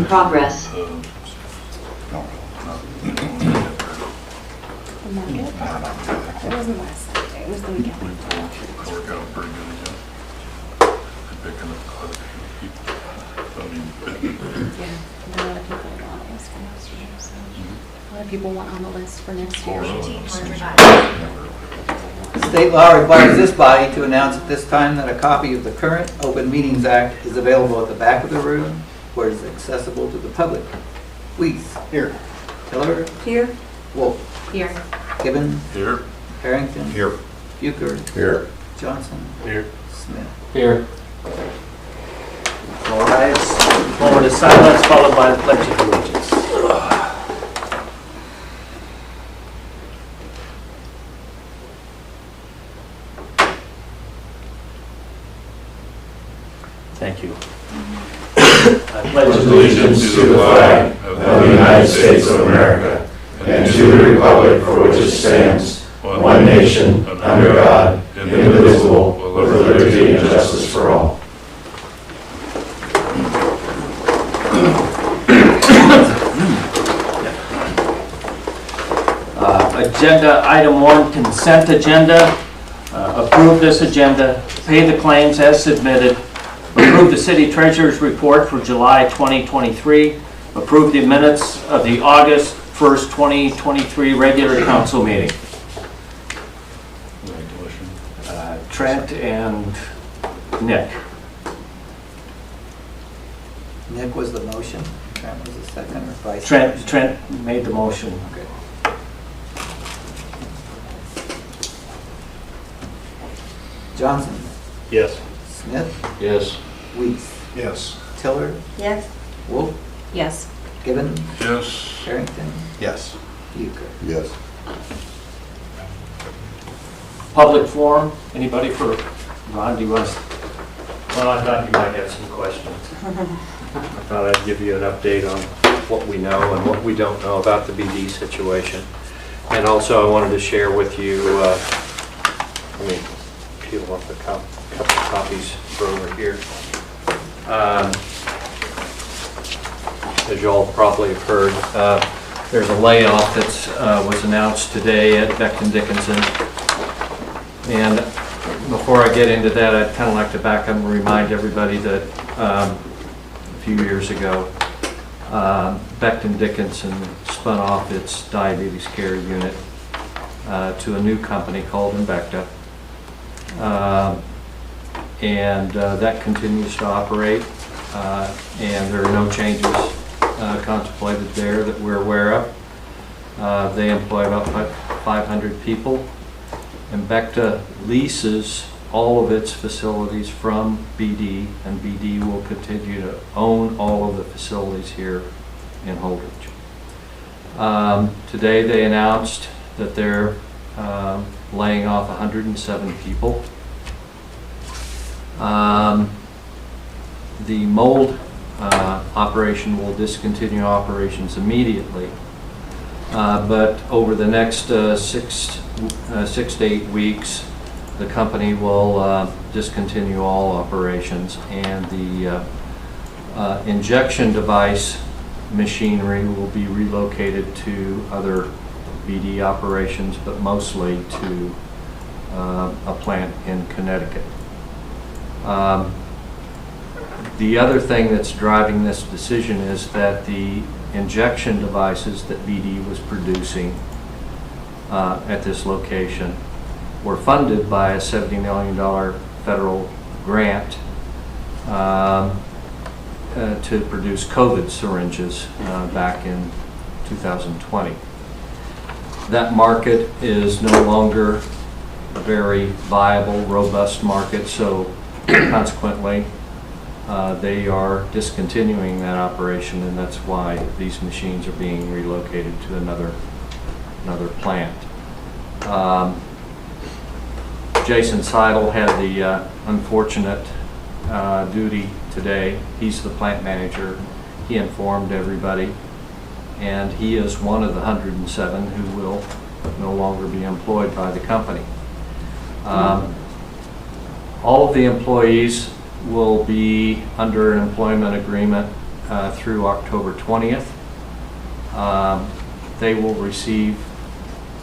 In progress. The market? It wasn't last Saturday, it was the weekend. Work out pretty good again. Picking up quite a few people. I mean, Yeah, a lot of people are on the list for next year, so. A lot of people want on the list for next year. State law requires this body to announce at this time that a copy of the current Open Meetings Act is available at the back of the room where it is accessible to the public. Weiss. Here. Tiller. Here? Wolf. Here. Gibbon. here. Harrington. Here. Bucher. Here. Johnson. Here. Smith. Here. All rise. Moment of silence followed by the Pledge of Allegiance. Thank you. I pledge Allegiance to the flag of the United States of America and to the republic for which it stands, one nation, under God, indivisible, with liberty and justice for all. Agenda item 1, consent agenda. Approve this agenda, pay the claims as submitted, approve the city treasurer's report for July 2023, approve the minutes of the August 1st, 2023 regular council meeting. Trent and Nick. Nick was the motion. Trent was the second or vice chair? Trent made the motion. Okay. Johnson. Yes. Smith. Yes. Weiss. Yes. Tiller. Yes. Wolf. Yes. Gibbon. Yes. Harrington. Yes. Bucher. Yes. Public forum, anybody for Ron, do you want to? Well, I thought you might have some questions. I thought I'd give you an update on what we know and what we don't know about the BD situation. And also I wanted to share with you, let me peel off a couple copies for over here. As you all probably have heard, there's a layoff that was announced today at Becton Dickinson. And before I get into that, I'd kind of like to back up and remind everybody that a few years ago, Becton Dickinson spun off its diabetes care unit to a new company called Embecta. And that continues to operate, and there are no changes contemplated there that we're aware of. They employ about 500 people. Embecta leases all of its facilities from BD, and BD will continue to own all of the facilities here in Holdrege. Today they announced that they're laying off 107 people. The mold operation will discontinue operations immediately, but over the next 6 to 8 weeks, the company will discontinue all operations, and the injection device machinery will be relocated to other BD operations, but mostly to a plant in Connecticut. The other thing that's driving this decision is that the injection devices that BD was producing at this location were funded by a $70 million federal grant to produce COVID syringes back in 2020. That market is no longer a very viable, robust market, so consequently they are discontinuing that operation, and that's why these machines are being relocated to another plant. Jason Seidel had the unfortunate duty today. He's the plant manager. He informed everybody, and he is one of the 107 who will no longer be employed by the company. All of the employees will be under an employment agreement through October 20th. They will receive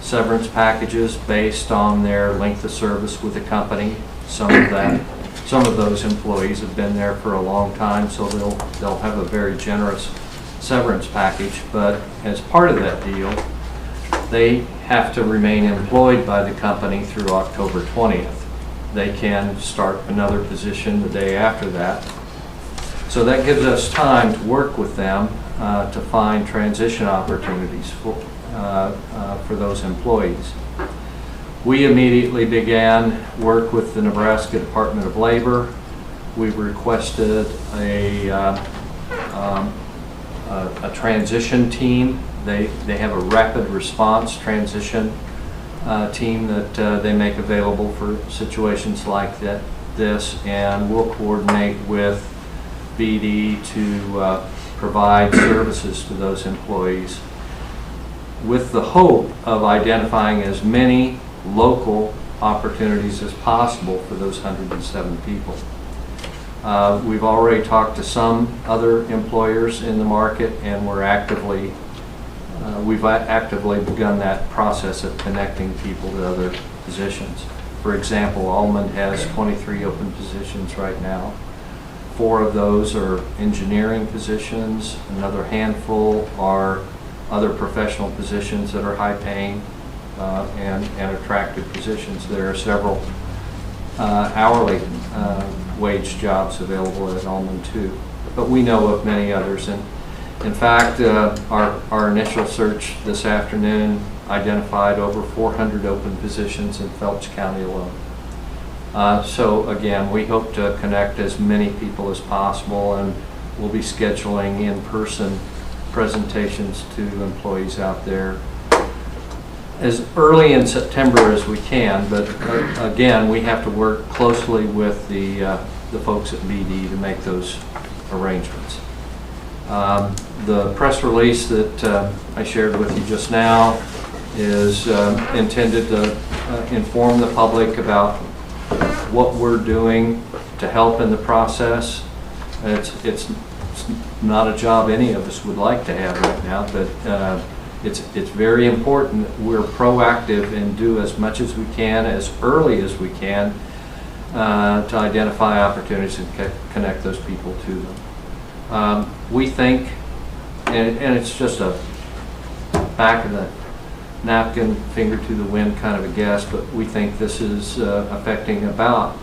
severance packages based on their length of service with the company. Some of those employees have been there for a long time, so they'll have a very generous severance package. But as part of that deal, they have to remain employed by the company through October 20th. They can start another position the day after that. So that gives us time to work with them to find transition opportunities for those employees. We immediately began work with the Nebraska Department of Labor. We've requested a transition team. They have a rapid response transition team that they make available for situations like this, and we'll coordinate with BD to provide services to those employees with the hope of identifying as many local opportunities as possible for those 107 people. We've already talked to some other employers in the market, and we've actively begun that process of connecting people to other positions. For example, Almond has 23 open positions right now. 4 of those are engineering positions. Another handful are other professional positions that are high paying and attractive positions. There are several hourly wage jobs available at Almond too, but we know of many others. And in fact, our initial search this afternoon identified over 400 open positions in Phelps County alone. So again, we hope to connect as many people as possible, and we'll be scheduling in-person presentations to employees out there as early in September as we can. But again, we have to work closely with the folks at BD to make those arrangements. The press release that I shared with you just now is intended to inform the public about what we're doing to help in the process. It's not a job any of us would like to have right now, but it's very important that we're proactive and do as much as we can, as early as we can, to identify opportunities and connect those people to them. We think, and it's just a back of the napkin, finger to the wind kind of a guess, but we think this is affecting about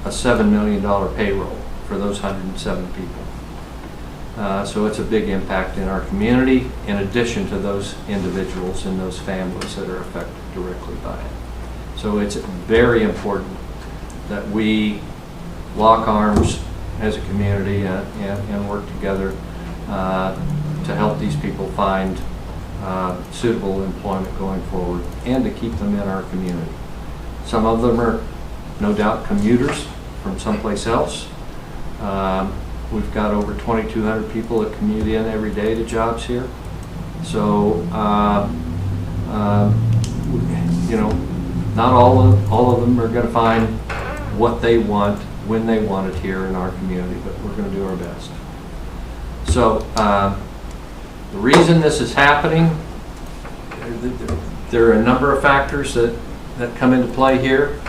a $7 million payroll for those 107 people. So it's a big impact in our community, in addition to those individuals and those families that are affected directly by it. So it's very important that we lock arms as a community and work together to help these people find suitable employment going forward, and to keep them in our community. Some of them are no doubt commuters from someplace else. We've got over 2,200 people that commute in every day to jobs here. So, you know, not all of them are going to find what they want when they want it here in our community, but we're going to do our best. So, the reason this is happening, there are a number of factors that come into play here.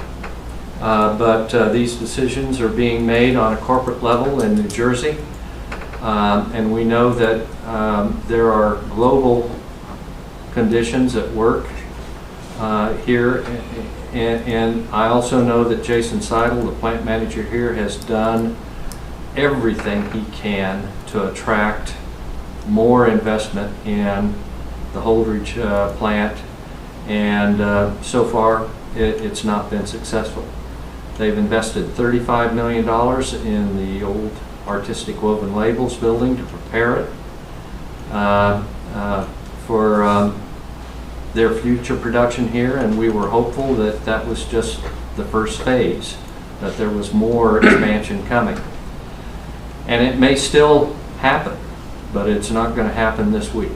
But these decisions are being made on a corporate level in New Jersey, and we know that there are global conditions at work here, and I also know that Jason Seidel, the plant manager here, has done everything he can to attract more investment in the Holdrege plant, and so far it's not been successful. They've invested $35 million in the old artistic woven labels building to prepare it for their future production here, and we were hopeful that that was just the first phase, that there was more expansion coming. And it may still happen, but it's not going to happen this week.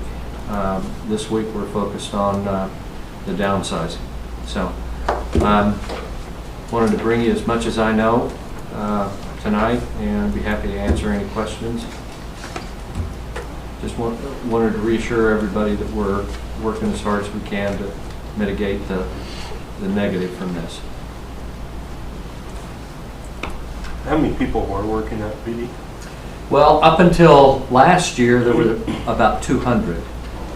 This week we're focused on the downsizing. So wanted to bring you as much as I know tonight, and be happy to answer any questions. wanted to reassure everybody that we're working as hard as we can to mitigate the negative from this. How many people were working at BD? Well, up until last year, there were about 200.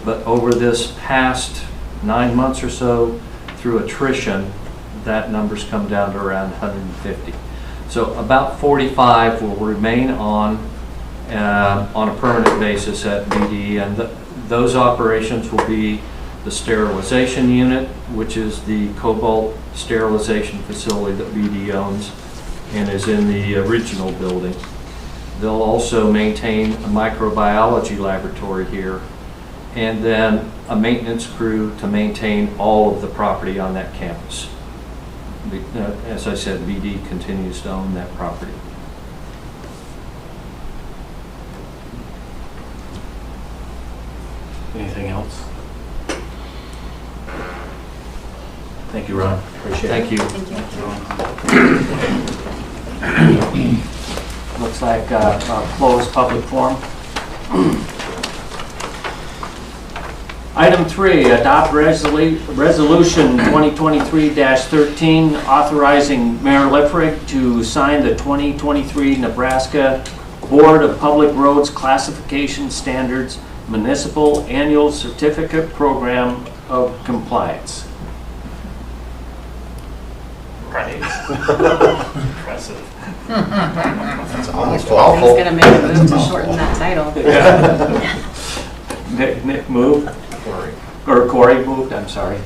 But over this past 9 months or so, through attrition, that number's come down to around 150. So about 45 will remain on a permanent basis at BD, and those operations will be the sterilization unit, which is the cobalt sterilization facility that BD owns and is in the original building. They'll also maintain a microbiology laboratory here, and then a maintenance crew to maintain all of the property on that campus. As I said, BD continues to own that property. Anything else? Thank you, Ron. Appreciate it. Thank you. Thank you. Looks like a closed public forum. Item 3, adopt resolution 2023-13 authorizing Mayor Lifrig to sign the 2023 Nebraska Board of Public Roads Classification Standards Municipal Annual Certificate Program of Compliance. Right. Impressive. That's almost He's awful. gonna make a move to shorten that title. Nick moved, or Corey moved, I'm sorry.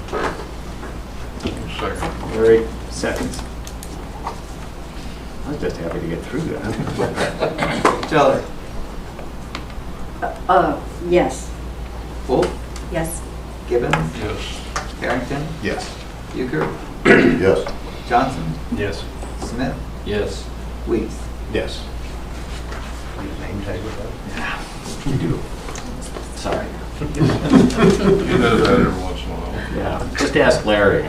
Second. Larry seconds. I was just happy to get through that. Teller. Yes. Wolf. Yes. Gibbons. Yes. Harrington. Yes. Euchre. Yes. Johnson. Yes. Smith. Yes. Weeks. Yes. Name tag with that? You do. Sorry. He does that every once in a while. Yeah, just ask Larry.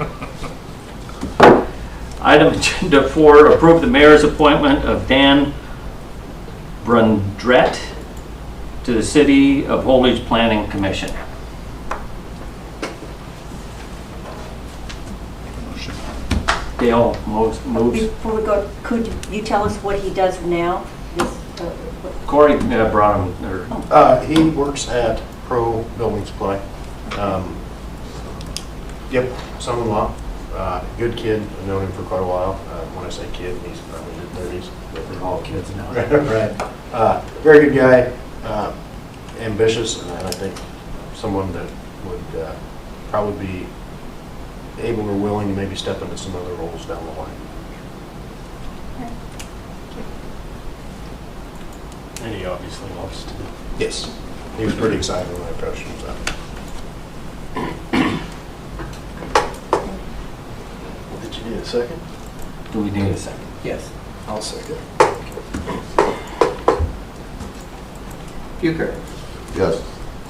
Item agenda 4, approve the mayor's appointment of Dan Brundrett to the City of Holdrege Planning Commission. Dale moves. Before we go, could you tell us what he does now? Corey brought him, or He works at Pro Building Supply. Yep, son-in-law, good kid. I've known him for quite a while. When I say kid, he's probably mid-30s. they're all kids now. Right. Very good guy, ambitious, and I think someone that would probably be able or willing to maybe step into some other roles down the line. And he obviously loves to. Yes. He was pretty excited when I approached him, so. Did you need a second? Do we need a second? Yes. I'll second. Euchre. Yes.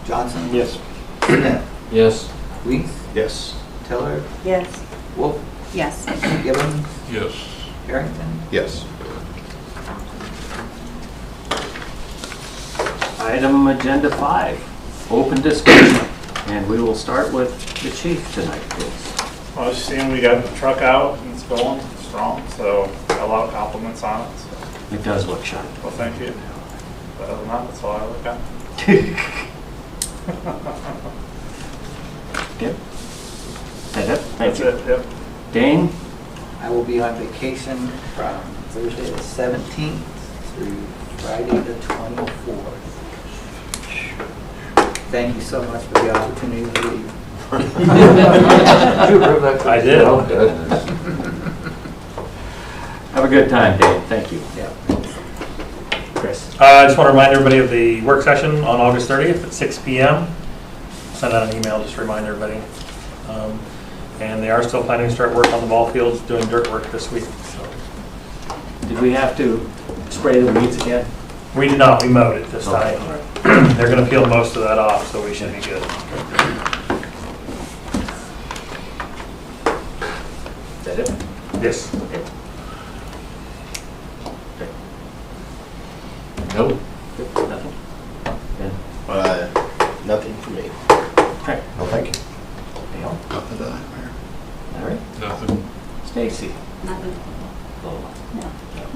Johnson. Yes. Smith. Yes. Weeks. Yes. Teller. Yes. Wolf. Yes. Gibbons. Yes. Harrington. Yes. Item agenda 5, open discussion. And we will start with the chief tonight, please. Well, as you've seen, we got the truck out and it's going strong, so got a lot of compliments on it. So, It does look sharp. well, thank you. But other than that, that's all I look at. Yep. That it? Thank That's you. it, yep. Dane? I will be on vacation from Thursday the 17th through Friday the 24th. Thank you so much for the opportunity to leave. I did. Have a good time, Dane. Thank you. Yeah. Chris? I just want to remind everybody of the work session on August 30th at 6 p.m. Send out an email just to remind everybody. And they are still planning to start work on the ball fields, doing dirt work this week. So. Did we have to spray the weeds again? We did not, we mowed it this Okay. time. They're going to peel most of that off, so we should be good. Is that it? Yes. Okay. Nope. Nothing? Ben? Nothing for me. Okay. No, thank you. Dale? Nothing to that, Mayor. Larry? Nothing. Stacy? Nothing. Lola? No,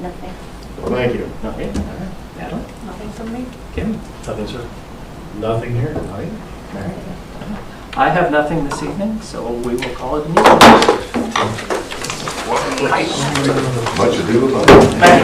nothing. Well, thank you. Nothing? All right. Natalie? Nothing from me. Kim? Nothing, sir. Nothing here. Nothing? All right. I have nothing this evening, so we will call it a meeting. What? Much ado about it.